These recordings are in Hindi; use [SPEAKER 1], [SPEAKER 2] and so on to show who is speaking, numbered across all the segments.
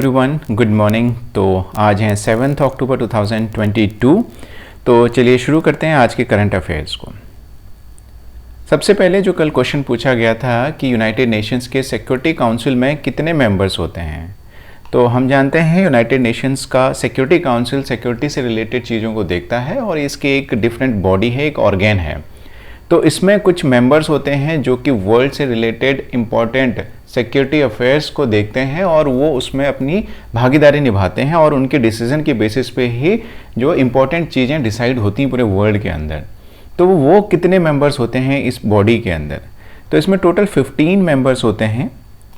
[SPEAKER 1] Everyone, good morning. तो आज हैं 7 अक्टूबर 2022। तो चलिए शुरू करते हैं आज के करंट अफेयर्स को। सबसे पहले जो कल क्वेश्चन पूछा गया था कि यूनाइटेड नेशंस के सिक्योरिटी काउंसिल में कितने मेंबर्स होते हैं, तो हम जानते हैं यूनाइटेड नेशंस का सिक्योरिटी काउंसिल सिक्योरिटी से रिलेटेड चीज़ों को देखता है और इसकी एक डिफरेंट बॉडी है, एक ऑर्गेन है। तो इसमें कुछ मेंबर्स होते हैं जो कि वर्ल्ड से रिलेटेड इम्पॉर्टेंट सिक्योरिटी अफेयर्स को देखते हैं और वो उसमें अपनी भागीदारी निभाते हैं और उनके डिसीजन के बेसिस पे ही जो इम्पॉर्टेंट चीज़ें डिसाइड होती हैं पूरे वर्ल्ड के अंदर। तो वो कितने मेंबर्स होते हैं इस बॉडी के अंदर? तो इसमें टोटल 15 मेंबर्स होते हैं,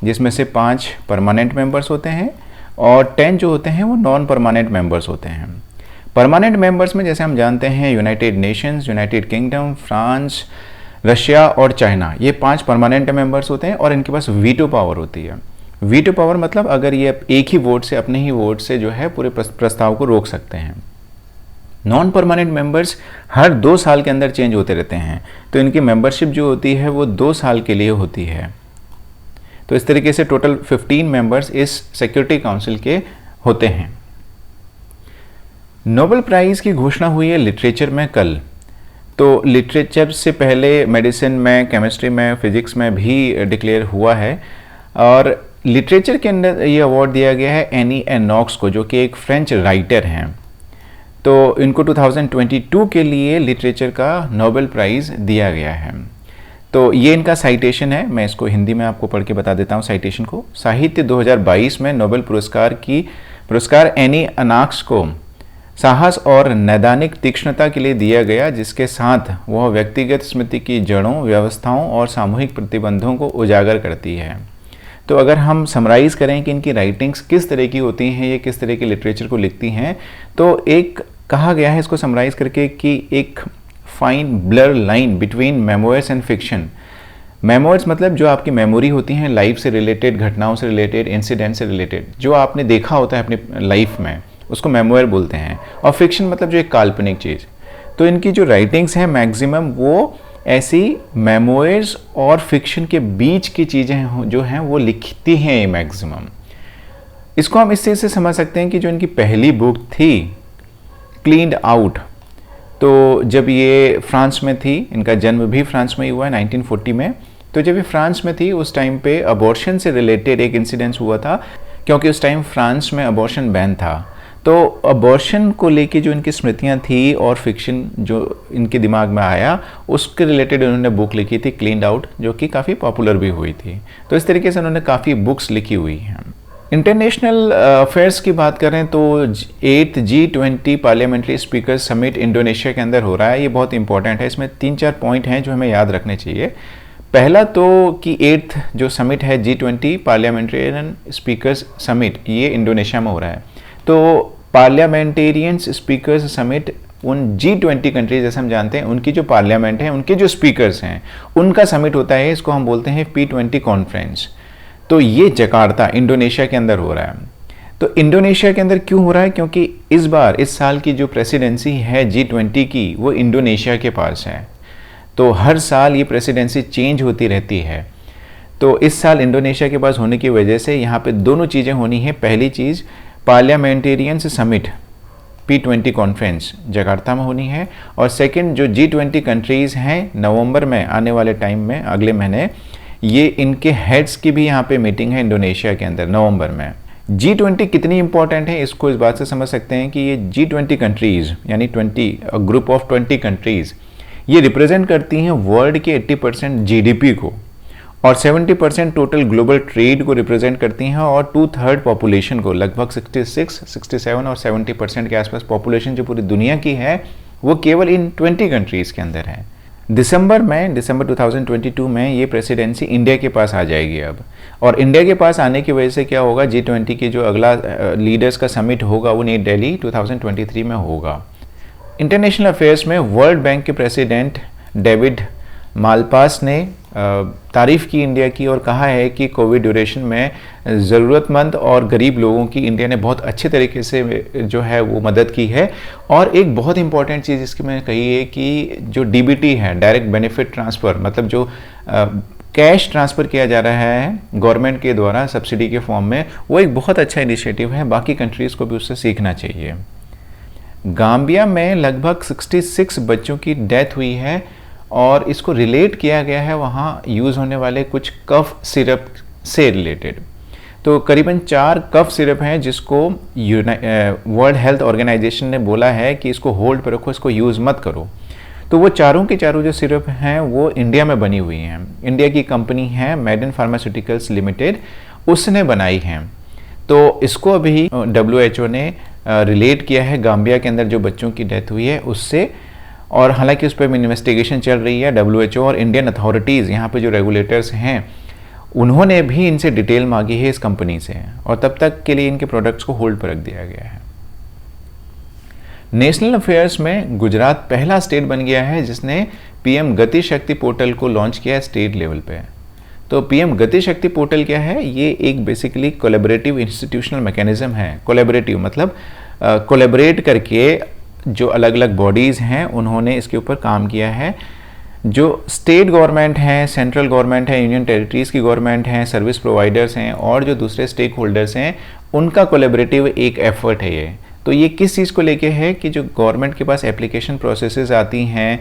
[SPEAKER 1] जिसमें से 5 परमानेंट मेंबर्स होते हैं और 10 जो होते हैं वो नॉन परमानेंट मेंबर्स होते हैं। परमानेंट मेंबर्स में जैसे हम जानते हैं United Nations, United kingdom, France, Russia और चाइना, ये 5 परमानेंट मेंबर्स होते हैं और इनके पास वीटो पावर होती है। वीटो पावर मतलब अगर ये एक ही वोट से, अपने ही वोट से जो है पूरे प्रस्ताव को रोक सकते हैं। नॉन परमानेंट मेंबर्स हर 2 साल के अंदर चेंज होते रहते हैं, तो इनकी मेंबरशिप जो होती है वो 2 साल के लिए होती है। तो इस तरीके से टोटल 15 मेंबर्स इस सिक्योरिटी काउंसिल के होते हैं। नोबेल प्राइज़ की घोषणा हुई है लिटरेचर में कल। तो लिटरेचर से पहले मेडिसिन में, केमिस्ट्री में, फिजिक्स में भी डिक्लेयर हुआ है और लिटरेचर के अंदर ये अवार्ड दिया गया है एनी एनॉक्स को, जो कि एक फ्रेंच राइटर हैं। तो इनको 2022 के लिए लिटरेचर का नोबेल प्राइज़ दिया गया है। तो ये इनका साइटेशन है, मैं इसको हिंदी में आपको पढ़ के बता देता हूँ साइटेशन को। साहित्य 2022 में नोबेल पुरस्कार एनी एनॉक्स को साहस और नैदानिक तीक्ष्णता के लिए दिया गया, जिसके साथ वह व्यक्तिगत स्मृति की जड़ों, व्यवस्थाओं और सामूहिक प्रतिबंधों को उजागर करती है। तो अगर हम समराइज़ करें कि इनकी राइटिंग्स किस तरह की होती हैं, ये किस तरह के लिटरेचर को लिखती हैं, तो एक कहा गया है इसको समराइज़ करके कि एक fine blur line between memoirs and fiction. Memoirs मतलब जो आपकी मेमोरी होती हैं लाइफ से रिलेटेड, घटनाओं से रिलेटेड, इंसिडेंट से रिलेटेड, जो आपने देखा होता है अपनी लाइफ में, उसको मेमोयर बोलते हैं। और फिक्शन मतलब जो एक काल्पनिक चीज़। तो इनकी जो राइटिंग्स हैं मैक्सिमम वो ऐसी मेमोयर्स और फिक्शन के बीच की चीज़ें जो हैं वो लिखती हैं मैक्सिमम। इसको हम इस चीज़ से समझ सकते हैं कि जो इनकी पहली बुक थी क्लीन्ड आउट, तो जब ये फ्रांस में थी, इनका जन्म भी फ्रांस में ही हुआ है 1940 में। तो जब ये फ्रांस में थी उस टाइम पे अबॉर्शन से रिलेटेड एक इंसिडेंस हुआ था, क्योंकि उस टाइम फ्रांस में अबॉर्शन बैन था। तो अबॉर्शन को लेके जो इनकी स्मृतियाँ थी और फिक्शन जो इनके दिमाग में आया, उसके रिलेटेड उन्होंने बुक लिखी थी क्लीन्ड आउट, जो कि काफ़ी पॉपुलर भी हुई थी। तो इस तरीके से उन्होंने काफ़ी बुक्स लिखी हुई हैं। इंटरनेशनल अफेयर्स की बात करें तो 8th G20 parliamentary speaker summit Indonesia के अंदर हो रहा है। ये बहुत इंपॉर्टेंट है, इसमें 3-4 पॉइंट हैं जो हमें याद रखने चाहिए। पहला तो कि 8th जो समिट है G20 पार्लियामेंटेरियन स्पीकर्स समिट, ये इंडोनेशिया में हो रहा है। तो पार्लियामेंटेरियंस स्पीकर्स समिट उन G20 कंट्रीज, जैसे हम जानते हैं उनकी जो पार्लियामेंट है, उनके जो स्पीकर्स हैं, उनका समिट होता है। इसको हम बोलते हैं P20 कॉन्फ्रेंस। तो ये जकार्ता इंडोनेशिया के अंदर हो रहा है। तो इंडोनेशिया के अंदर क्यों हो रहा है? क्योंकि इस साल की जो प्रेसिडेंसी है G20 की, वो इंडोनेशिया के पास है। तो हर साल ये प्रेसिडेंसी चेंज होती रहती है। तो इस साल इंडोनेशिया के पास होने की वजह से यहाँ पे दोनों चीज़ें होनी है। पहली चीज़, parliamentarians summit P20 conference Jakarta में होनी है, और सेकंड जो G20 कंट्रीज़ हैं नवंबर में आने वाले टाइम में, अगले महीने, ये इनके हेड्स की भी यहाँ पे मीटिंग है इंडोनेशिया के अंदर नवंबर में। G20 कितनी इंपॉर्टेंट है इसको इस बात से समझ सकते हैं कि ये G20 कंट्रीज़ यानी ग्रुप ऑफ 20 कंट्रीज़, ये रिप्रेजेंट करती हैं वर्ल्ड के 80% GDP को और 70% टोटल ग्लोबल ट्रेड को रिप्रेजेंट करती हैं और 2/3 पॉपुलेशन को, लगभग 66, 67 और 70% के आसपास पॉपुलेशन जो पूरी दुनिया की है, वो केवल इन 20 कंट्रीज़ के अंदर है। दिसंबर 2022 में ये प्रेसिडेंसी इंडिया के पास आ जाएगी अब, और इंडिया के पास आने की वजह से क्या होगा, G20 के जो अगला लीडर्स का समिट होगा वो नई दिल्ली 2023 में होगा। इंटरनेशनल अफेयर्स में वर्ल्ड बैंक के प्रेसिडेंट डेविड मालपास ने तारीफ़ की इंडिया की और कहा है कि कोविड ड्यूरेशन में ज़रूरतमंद और गरीब लोगों की इंडिया ने बहुत अच्छे तरीके से जो है वो मदद की है। और एक बहुत इंपॉर्टेंट चीज़ इसकी मैंने कही है कि जो DBT है, डायरेक्ट बेनिफिट ट्रांसफ़र, मतलब जो कैश ट्रांसफ़र किया जा रहा है गवर्नमेंट के द्वारा सब्सिडी के फॉर्म में, वो एक बहुत अच्छा इनिशिएटिव है। बाकी कंट्रीज़ को भी उससे सीखना चाहिए। गाम्बिया में लगभग 66 बच्चों की डेथ हुई है और इसको रिलेट किया गया है वहाँ यूज़ होने वाले कुछ कफ सिरप से रिलेटेड। तो करीबन 4 कफ सिरप हैं जिसको वर्ल्ड हेल्थ ऑर्गेनाइजेशन ने बोला है कि इसको होल्ड पर रखो, इसको यूज़ मत करो। तो वो चारों के चारों जो सिरप हैं वो इंडिया में बनी हुई हैं। इंडिया की कंपनी है मैडेन फार्मास्यूटिकल्स लिमिटेड, उसने बनाई हैं। तो इसको अभी WHO ने रिलेट किया है गाम्बिया के अंदर जो बच्चों की डेथ हुई है उससे, और हालांकि उस पर इन्वेस्टिगेशन चल रही है। WHO और इंडियन अथॉरिटीज़, यहाँ पे जो रेगुलेटर्स हैं, उन्होंने भी इनसे डिटेल मांगी है इस कंपनी से, और तब तक के लिए इनके प्रोडक्ट्स को होल्ड पर रख दिया गया है। नेशनल अफेयर्स में गुजरात पहला स्टेट बन गया है जिसने PM गति शक्ति पोर्टल को लॉन्च किया है स्टेट लेवल पे। तो PM गति शक्ति पोर्टल क्या है? ये एक बेसिकली कोलैबोरेटिव इंस्टीट्यूशनल मैकेनिज्म है। कोलैबोरेटिव मतलब कोलैबोरेट करके जो अलग अलग बॉडीज़ हैं उन्होंने इसके ऊपर काम किया है। जो स्टेट गवर्नमेंट हैं, सेंट्रल गवर्नमेंट है, यूनियन टेरिटरीज़ की गवर्नमेंट हैं, सर्विस प्रोवाइडर्स हैं और जो दूसरे स्टेक होल्डर्स हैं, उनका कोलैबोरेटिव एक एफर्ट है ये। तो ये किस चीज़ को लेके है कि जो गवर्नमेंट के पास एप्लीकेशन प्रोसेसेस आती हैं,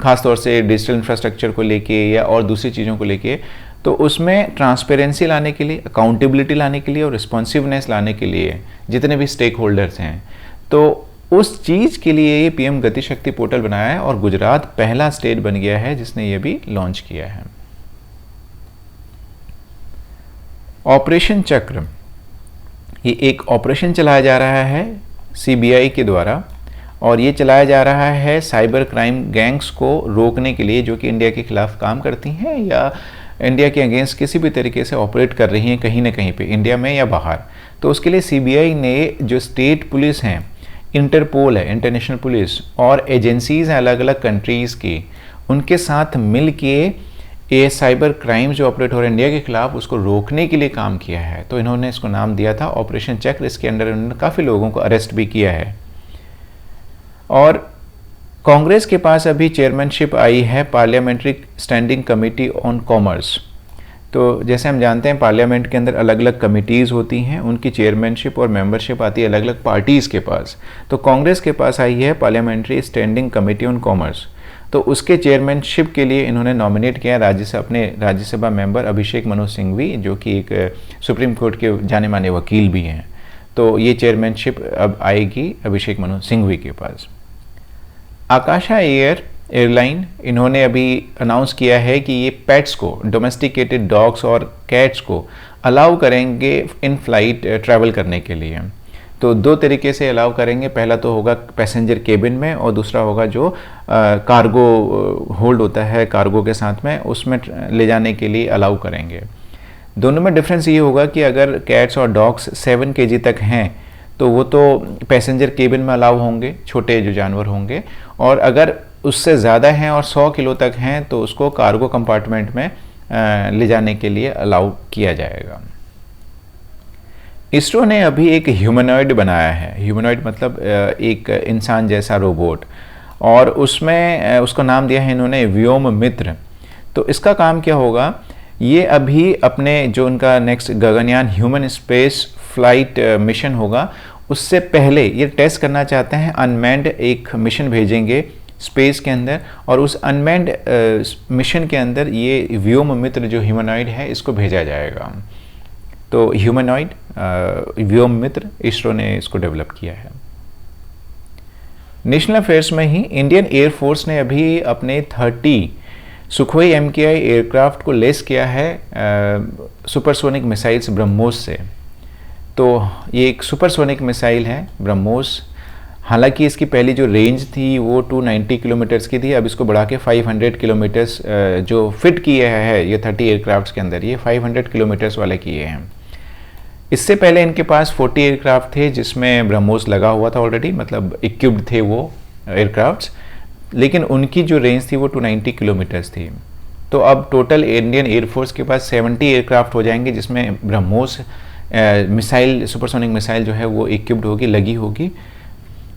[SPEAKER 1] ख़ास तौर से डिजिटल इंफ्रास्ट्रक्चर को लेके या और दूसरी चीज़ों को लेके, तो उसमें ट्रांसपेरेंसी लाने के लिए, अकाउंटेबिलिटी लाने के लिए और रिस्पॉन्सिवनेस लाने के लिए जितने भी स्टेक होल्डर्स हैं, तो उस चीज़ के लिए ये PM गति शक्ति पोर्टल बनाया है और गुजरात पहला स्टेट बन गया है जिसने ये भी लॉन्च किया है। ऑपरेशन चक्र, ये एक ऑपरेशन चलाया जा रहा है CBI के द्वारा, और ये चलाया जा रहा है साइबर क्राइम गैंग्स को रोकने के लिए जो कि इंडिया के खिलाफ काम करती हैं या इंडिया के अगेंस्ट किसी भी तरीके से ऑपरेट कर रही हैं कहीं ना कहीं पे, इंडिया में या बाहर। तो उसके लिए CBI ने जो स्टेट पुलिस हैं, इंटरपोल है, इंटरनेशनल पुलिस, और एजेंसीज़ हैं अलग अलग कंट्रीज़ की, उनके साथ मिल के ये साइबर क्राइम जो ऑपरेट हो रहे हैं इंडिया के खिलाफ, उसको रोकने के लिए काम किया है। तो इन्होंने इसको नाम दिया था ऑपरेशन चक्र। इसके अंदर इन्होंने काफ़ी लोगों को अरेस्ट भी किया है। और कांग्रेस के पास अभी चेयरमैनशिप आई है parliamentary standing committee on commerce. तो जैसे हम जानते हैं पार्लियामेंट के अंदर अलग अलग कमिटीज़ होती हैं, उनकी चेयरमैनशिप और मेंबरशिप आती है अलग अलग पार्टीज़ के पास। तो कांग्रेस के पास आई है parliamentary standing committee on commerce. तो उसके चेयरमैनशिप के लिए इन्होंने नॉमिनेट किया अपने राज्यसभा मेंबर अभिषेक मनु सिंघवी, जो कि एक सुप्रीम कोर्ट के जाने माने वकील भी हैं। तो ये चेयरमैनशिप अब आएगी अभिषेक मनु सिंघवी के पास। आकाशा एयरलाइन, इन्होंने अभी अनाउंस किया है कि ये पेट्स को, डोमेस्टिकेटेड डॉग्स और कैट्स को अलाउ करेंगे इन फ्लाइट ट्रैवल करने के लिए। तो 2 तरीके से अलाउ करेंगे, पहला तो होगा पैसेंजर केबिन में और दूसरा होगा जो कार्गो होल्ड होता है कार्गो के साथ में, उसमें ले जाने के लिए अलाउ करेंगे। दोनों में डिफरेंस ये होगा कि अगर कैट्स और डॉग्स 7 kg तक हैं तो वो तो पैसेंजर केबिन में अलाउ होंगे, छोटे जो जानवर होंगे, और अगर उससे ज़्यादा हैं और 100 किलो तक हैं तो उसको कार्गो कंपार्टमेंट में ले जाने के लिए अलाउ किया जाएगा। इसरो ने अभी एक ह्यूमनॉइड बनाया है। ह्यूमनॉइड मतलब एक इंसान जैसा रोबोट, और उसमें उसको नाम दिया है इन्होंने व्योम मित्र। तो इसका काम क्या होगा, ये अभी अपने जो उनका next Gaganyaan human space flight mission होगा, उससे पहले ये टेस्ट करना चाहते हैं। अनमैन्ड एक मिशन भेजेंगे स्पेस के अंदर, और उस अनमैन्ड मिशन के अंदर ये व्योम मित्र जो ह्यूमनॉइड है इसको भेजा जाएगा। तो ह्यूमनॉइड व्योम मित्र, इसरो ने इसको डेवलप किया है। नेशनल अफेयर्स में ही इंडियन एयरफोर्स ने अभी अपने 30 सुखोई MKI एयरक्राफ्ट को लेस किया है सुपरसोनिक मिसाइल्स ब्रह्मोस से। तो ये एक सुपरसोनिक मिसाइल है ब्रह्मोस। हालांकि इसकी पहली जो रेंज थी वो 290 किलोमीटर्स की थी, अब इसको बढ़ा के 500 किलोमीटर्स जो फिट किए है ये 30 एयरक्राफ्ट्स के अंदर, ये 500 किलोमीटर्स वाले किए हैं। इससे पहले इनके पास 40 एयरक्राफ्ट थे जिसमें ब्रह्मोस लगा हुआ था ऑलरेडी, मतलब इक्विप्ड थे वो एयरक्राफ्ट्स, लेकिन उनकी जो रेंज थी वो 290 किलोमीटर्स थी। तो अब टोटल इंडियन एयरफोर्स के पास 70 एयरक्राफ्ट हो जाएंगे जिसमें ब्रह्मोस मिसाइल, सुपरसोनिक मिसाइल जो है वो इक्विप्ड होगी, लगी होगी।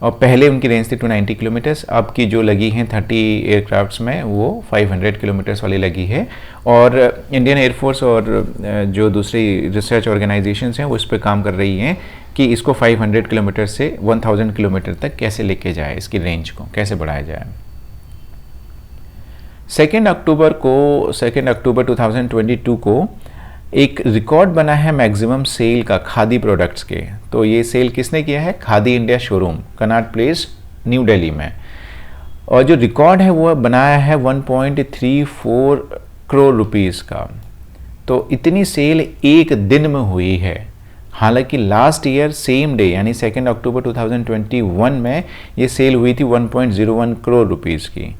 [SPEAKER 1] और पहले उनकी रेंज थी 290 किलोमीटर्स, अब की जो लगी हैं 30 एयरक्राफ्ट्स में वो 500 किलोमीटर्स वाली लगी है। और इंडियन एयरफोर्स और जो दूसरी रिसर्च ऑर्गेनाइजेशंस हैं वो इस पर काम कर रही हैं कि इसको 500 किलोमीटर से 1000 किलोमीटर तक कैसे लेके जाए, इसकी रेंज को कैसे बढ़ाया जाए। 2 अक्टूबर 2022 को एक रिकॉर्ड बना है मैक्सिमम सेल का खादी प्रोडक्ट्स के। तो ये सेल किसने किया है? Khadi India showroom, Connaught place, new Delhi में। और जो रिकॉर्ड है वो बनाया है 1.34 करोड़ रुपीस का। तो इतनी सेल एक दिन में हुई है। हालांकि लास्ट ईयर सेम डे यानी 2 अक्टूबर 2021 में ये सेल हुई थी 1.01 करोड़ रुपीस की।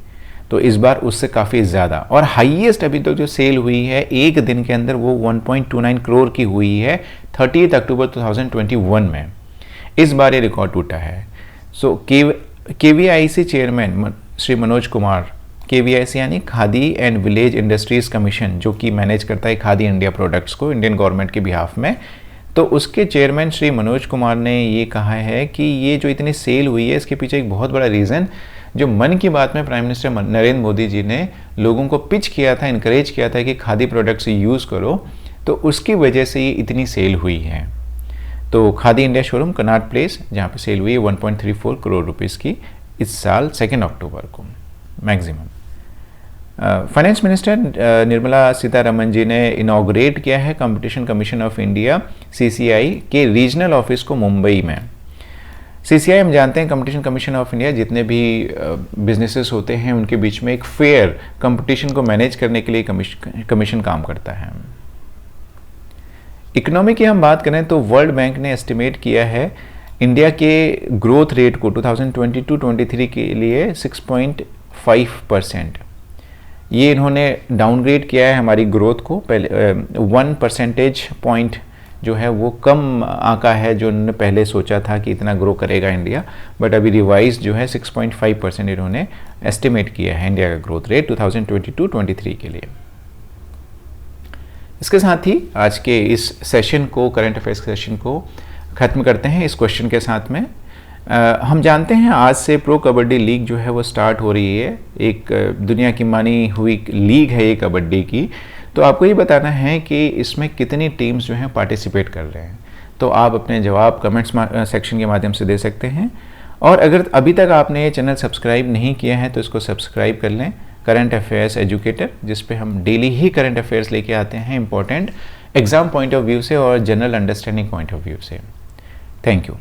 [SPEAKER 1] तो इस बार उससे काफ़ी ज़्यादा, और हाईएस्ट अभी तक जो सेल हुई है एक दिन के अंदर वो 1.29 करोड़ की हुई है 30 अक्टूबर 2021 में। इस बार ये रिकॉर्ड टूटा है। सो KVIC chairman Shri Manoj Kumar, KVIC यानी khadi and village industries commission, जो कि मैनेज करता है खादी इंडिया प्रोडक्ट्स को इंडियन गवर्नमेंट के बिहाफ में, तो उसके चेयरमैन श्री मनोज कुमार ने ये कहा है कि ये जो इतनी सेल हुई है इसके पीछे एक बहुत बड़ा रीज़न, जो मन की बात में प्राइम मिनिस्टर नरेंद्र मोदी जी ने लोगों को पिच किया था, इनकरेज किया था कि खादी प्रोडक्ट्स यूज़ करो, तो उसकी वजह से ये इतनी सेल हुई है। तो khadi India showroom, Connaught place, जहाँ पे सेल हुई है 1.34 करोड़ रुपीस की इस साल 2 अक्टूबर को maximum. Finance minister Nirmala Sitharaman ji ने इनॉग्रेट किया है competition commission of India CCI के रीजनल ऑफिस को मुंबई में। CCI हम जानते हैं कंपटीशन कमीशन ऑफ इंडिया, जितने भी बिजनेसेस होते हैं उनके बीच में एक फेयर कंपटीशन को मैनेज करने के लिए कमीशन काम करता है। इकोनॉमी की हम बात करें तो वर्ल्ड बैंक ने एस्टिमेट किया है इंडिया के ग्रोथ रेट को 2022-23 के लिए 6.5%। ये इन्होंने डाउनग्रेड किया है हमारी ग्रोथ को, पहले 1 परसेंटेज पॉइंट जो है वो कम आंका है जो उन्होंने पहले सोचा था कि इतना ग्रो करेगा इंडिया, बट अभी रिवाइज जो है 6.5% इन्होंने एस्टिमेट किया है इंडिया का ग्रोथ रेट 2022-23 के लिए। इसके साथ ही आज के इस सेशन को, करंट अफेयर्स सेशन को ख़त्म करते हैं इस क्वेश्चन के साथ में। हम जानते हैं आज से प्रो कबड्डी लीग जो है वो स्टार्ट हो रही है। एक दुनिया की मानी हुई लीग है ये कबड्डी की। तो आपको ये बताना है कि इसमें कितनी टीम्स जो हैं पार्टिसिपेट कर रहे हैं। तो आप अपने जवाब कमेंट्स सेक्शन के माध्यम से दे सकते हैं। और अगर अभी तक आपने ये चैनल सब्सक्राइब नहीं किया है तो इसको सब्सक्राइब कर लें, करंट अफेयर्स एजुकेटर, जिस पे हम डेली ही करंट अफेयर्स लेके आते हैं important exam point of view से और general understanding point of view से। Thank you.